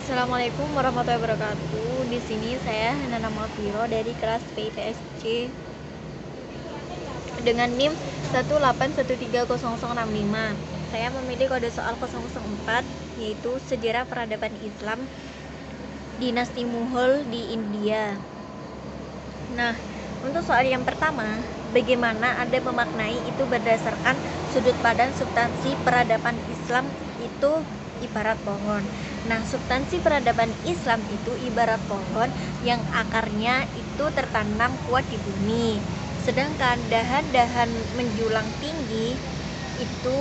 Assalamualaikum warahmatullahi wabarakatuh. Di sini saya Nana Mafiro dari kelas PIPSC dengan NIM 181300065. Saya memilih kode soal 004 yaitu sejarah peradaban Islam Dinasti Mughal di India. Nah, untuk soal yang pertama, bagaimana Anda memaknai itu berdasarkan sudut pandang substansi peradaban Islam itu ibarat pohon. Nah, substansi peradaban Islam itu ibarat pohon yang akarnya itu tertanam kuat di bumi. Sedangkan dahan-dahan menjulang tinggi itu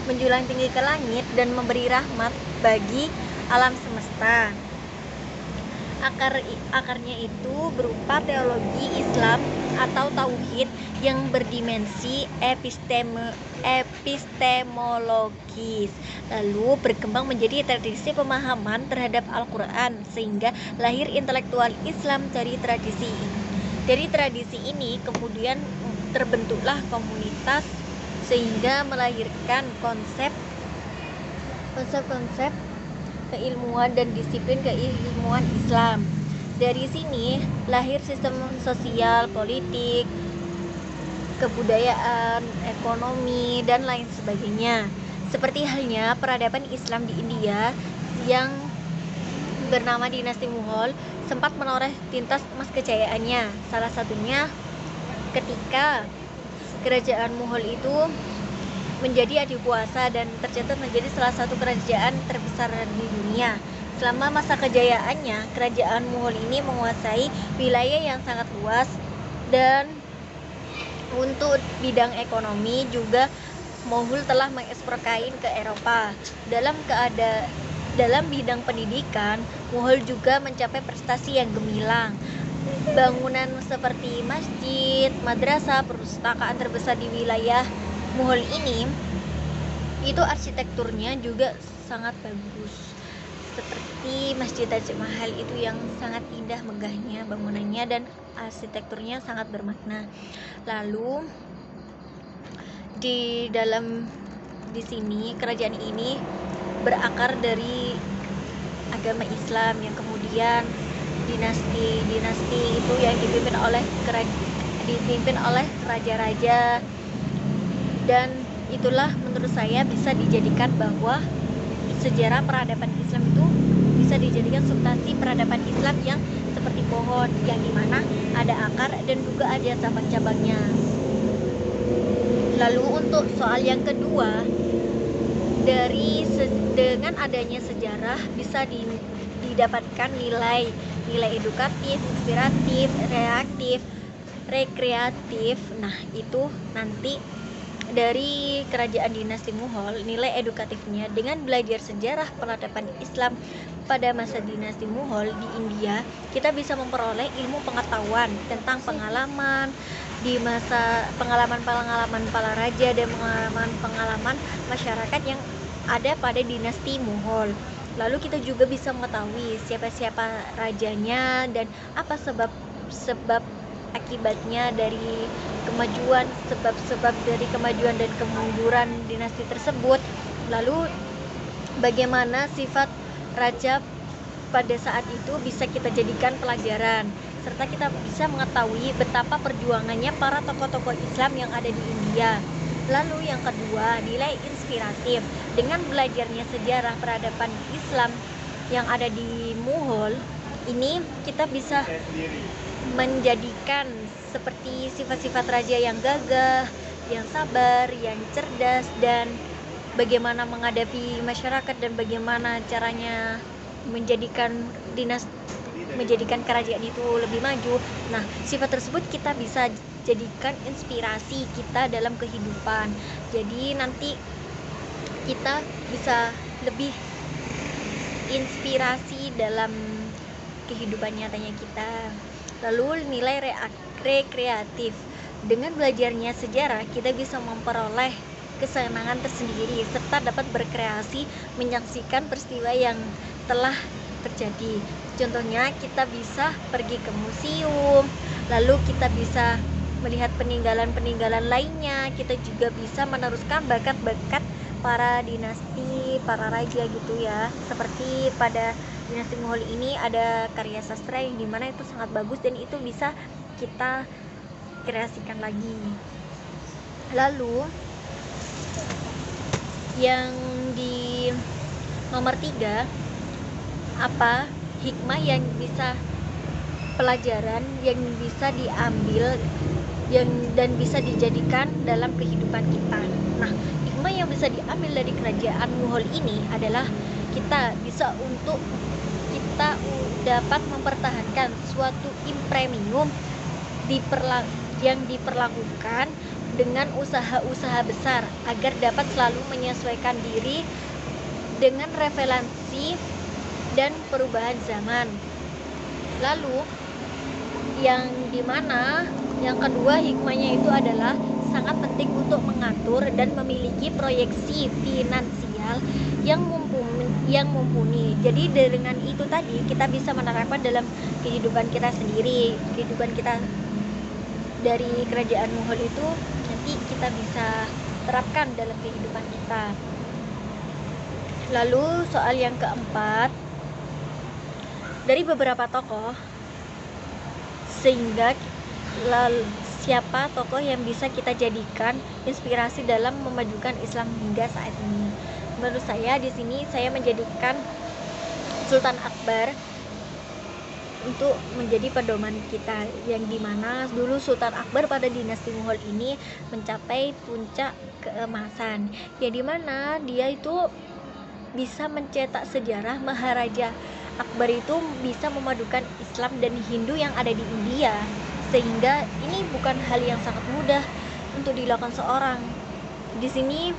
menjulang tinggi ke langit dan memberi rahmat bagi alam semesta. Akarnya itu berupa teologi Islam atau tauhid yang berdimensi epistemologis, lalu berkembang menjadi tradisi pemahaman terhadap Al-Quran sehingga lahir intelektual Islam dari tradisi ini. Dari tradisi ini kemudian terbentuklah komunitas sehingga melahirkan konsep-konsep keilmuan dan disiplin keilmuan Islam. Dari sini lahir sistem sosial, politik, kebudayaan, ekonomi, dan lain sebagainya. Seperti halnya peradaban Islam di India yang bernama Dinasti Mughal sempat menoreh tintas emas kejayaannya. Salah satunya ketika kerajaan Mughal itu menjadi adikuasa dan tercatat menjadi salah satu kerajaan terbesar di dunia. Selama masa kejayaannya, kerajaan Mughal ini menguasai wilayah yang sangat luas, dan untuk bidang ekonomi juga Mughal telah mengekspor kain ke Eropa. Dalam bidang pendidikan, Mughal juga mencapai prestasi yang gemilang. Bangunan seperti masjid, madrasah, perpustakaan terbesar di wilayah Mughal ini itu arsitekturnya juga sangat bagus, seperti Masjid Taj Mahal itu yang sangat indah megahnya bangunannya dan arsitekturnya sangat bermakna. Lalu di sini kerajaan ini berakar dari agama Islam yang kemudian dinasti itu yang dipimpin oleh raja-raja, dan itulah menurut saya bisa dijadikan bahwa sejarah peradaban Islam itu bisa dijadikan substansi peradaban Islam yang seperti pohon yang dimana ada akar dan juga ada cabang-cabangnya. Lalu untuk soal yang kedua, dengan adanya sejarah bisa didapatkan nilai edukatif, inspiratif, rekreatif. Nah, itu nanti dari kerajaan dinasti Mughal, nilai edukatifnya dengan belajar sejarah peradaban Islam pada masa dinasti Mughal di India, kita bisa memperoleh ilmu pengetahuan tentang pengalaman di masa pengalaman para raja dan pengalaman masyarakat yang ada pada dinasti Mughal. Lalu kita juga bisa mengetahui siapa-siapa rajanya dan apa sebab akibatnya dari sebab-sebab dari kemajuan dan kemunduran dinasti tersebut. Lalu bagaimana sifat raja pada saat itu bisa kita jadikan pelajaran, serta kita bisa mengetahui betapa perjuangannya para tokoh-tokoh Islam yang ada di India. Lalu yang kedua, nilai inspiratif. Dengan belajarnya sejarah peradaban Islam yang ada di Mughal ini, kita bisa menjadikan seperti sifat-sifat raja yang gagah, yang sabar, yang cerdas, dan bagaimana menghadapi masyarakat dan bagaimana caranya menjadikan kerajaan itu lebih maju. Nah, sifat tersebut kita bisa jadikan inspirasi kita dalam kehidupan. Jadi nanti kita bisa lebih inspirasi dalam kehidupan nyatanya kita. Lalu nilai rekreatif. Dengan belajarnya sejarah, kita bisa memperoleh kesenangan tersendiri serta dapat berkreasi menyaksikan peristiwa yang telah terjadi. Contohnya, kita bisa pergi ke museum, lalu kita bisa melihat peninggalan lainnya. Kita juga bisa meneruskan bakat-bakat para dinasti, para raja gitu ya. Seperti pada dinasti Mughal ini ada karya sastra yang dimana itu sangat bagus dan itu bisa kita kreasikan lagi. Lalu yang di nomor 3, apa hikmah yang bisa, pelajaran yang bisa diambil dan bisa dijadikan dalam kehidupan kita. Nah, hikmah yang bisa diambil dari kerajaan Mughal ini adalah kita dapat mempertahankan suatu premium yang diperlakukan dengan usaha-usaha besar agar dapat selalu menyesuaikan diri dengan relevansi dan perubahan zaman. Lalu yang dimana yang kedua hikmahnya itu adalah sangat penting untuk mengatur dan memiliki proyeksi finansial yang mumpuni. Jadi dengan itu tadi kita bisa menerapkan dalam kehidupan kita sendiri, kehidupan kita dari kerajaan Mughal itu nanti kita bisa terapkan dalam kehidupan kita. Lalu soal yang keempat, dari beberapa tokoh, sehingga siapa tokoh yang bisa kita jadikan inspirasi dalam memajukan Islam hingga saat ini. Menurut saya di sini saya menjadikan Sultan Akbar untuk menjadi pedoman kita, yang dimana dulu Sultan Akbar pada dinasti Mughal ini mencapai puncak keemasan, yang dimana dia itu bisa mencetak sejarah. Maharaja Akbar itu bisa memadukan Islam dan Hindu yang ada di India, sehingga ini bukan hal yang sangat mudah untuk dilakukan seorang. Di sini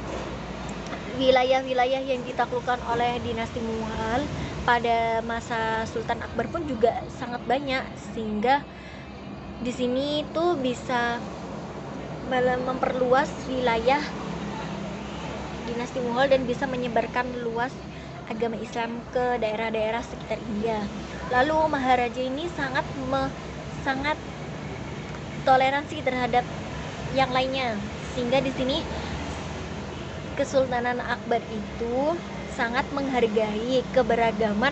wilayah-wilayah yang ditaklukkan oleh dinasti Mughal pada masa Sultan Akbar pun juga sangat banyak, sehingga di sini tuh bisa memperluas wilayah dinasti Mughal dan bisa menyebarkan luas agama Islam ke daerah-daerah sekitar India. Lalu Maharaja ini sangat toleransi terhadap yang lainnya, sehingga di sini Kesultanan Akbar itu sangat menghargai keberagaman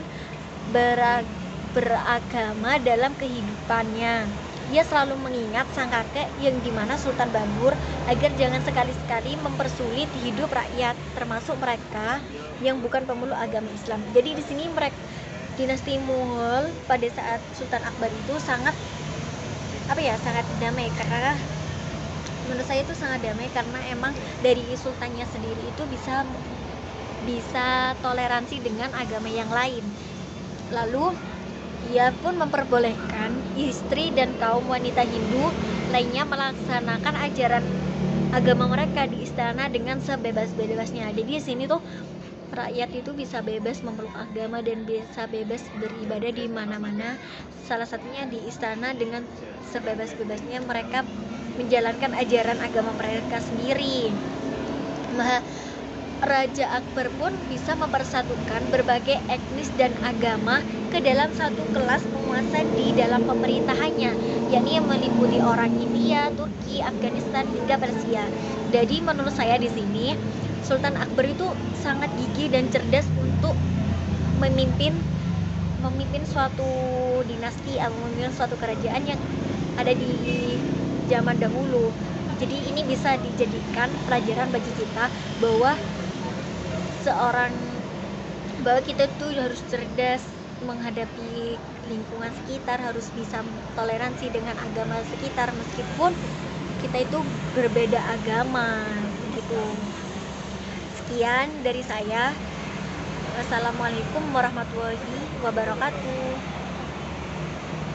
beragama dalam kehidupannya. Dia selalu mengingat sang kakek yang dimana Sultan Babur agar jangan sekali-sekali mempersulit hidup rakyat, termasuk mereka yang bukan pemeluk agama Islam. Jadi di sini dinasti Mughal pada saat Sultan Akbar itu sangat damai, karena menurut saya itu sangat damai karena emang dari sultannya sendiri itu bisa toleransi dengan agama yang lain. Lalu ia pun memperbolehkan istri dan kaum wanita Hindu lainnya melaksanakan ajaran agama mereka di istana dengan sebebas-bebasnya. Jadi di sini tuh rakyat itu bisa bebas memeluk agama dan bisa bebas beribadah di mana-mana. Salah satunya di istana dengan sebebas-bebasnya mereka menjalankan ajaran agama mereka sendiri. Raja Akbar pun bisa mempersatukan berbagai etnis dan agama ke dalam satu kelas penguasa di dalam pemerintahannya, yakni yang meliputi orang India, Turki, Afghanistan hingga Persia. Jadi menurut saya di sini Sultan Akbar itu sangat gigih dan cerdas untuk memimpin suatu dinasti atau memimpin suatu kerajaan yang ada di zaman dahulu. Jadi ini bisa dijadikan pelajaran bagi kita bahwa kita tuh harus cerdas menghadapi lingkungan sekitar, harus bisa toleransi dengan agama sekitar meskipun kita itu berbeda agama gitu. Sekian dari saya. Wassalamualaikum warahmatullahi wabarakatuh.